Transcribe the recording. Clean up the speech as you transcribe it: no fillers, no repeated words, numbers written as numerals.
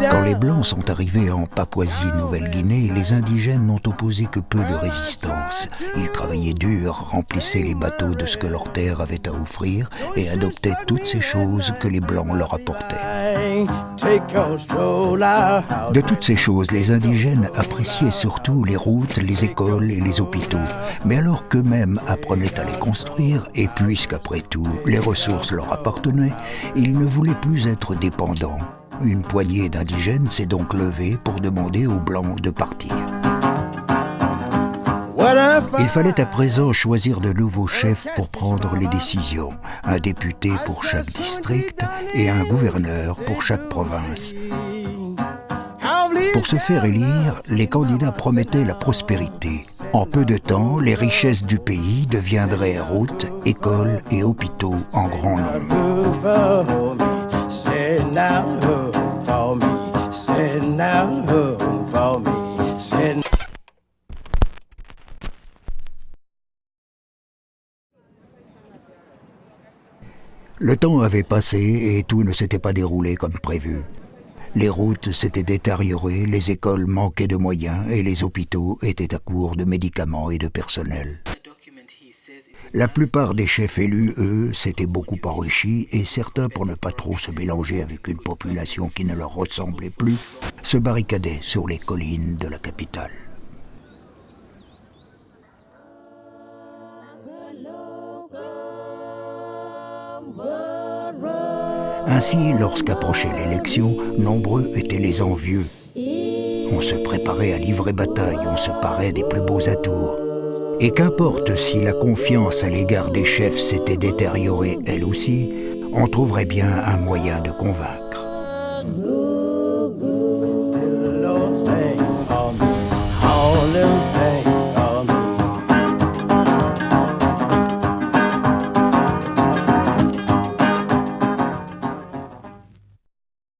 Quand les Blancs sont arrivés en Papouasie-Nouvelle-Guinée, les indigènes n'ont opposé que peu de résistance. Ils travaillaient dur, remplissaient les bateaux de ce que leur terre avait à offrir et adoptaient toutes ces choses que les Blancs leur apportaient. De toutes ces choses, les indigènes appréciaient surtout les routes, les écoles et les hôpitaux. Mais alors qu'eux-mêmes apprenaient à les construire, et puisqu'après tout, les ressources leur appartenaient, ils ne voulaient plus être dépendants. Une poignée d'indigènes s'est donc levée pour demander aux Blancs de partir. Il fallait à présent choisir de nouveaux chefs pour prendre les décisions, un député pour chaque district et un gouverneur pour chaque province. Pour se faire élire, les candidats promettaient la prospérité. En peu de temps, les richesses du pays deviendraient routes, écoles et hôpitaux en grand nombre. Le temps avait passé et tout ne s'était pas déroulé comme prévu. Les routes s'étaient détériorées, les écoles manquaient de moyens et les hôpitaux étaient à court de médicaments et de personnel. La plupart des chefs élus, eux, s'étaient beaucoup enrichis et certains, pour ne pas trop se mélanger avec une population qui ne leur ressemblait plus, se barricadaient sur les collines de la capitale. Ainsi, lorsqu'approchait l'élection, nombreux étaient les envieux. On se préparait à livrer bataille, on se parait des plus beaux atours. Et qu'importe si la confiance à l'égard des chefs s'était détériorée elle aussi, on trouverait bien un moyen de convaincre.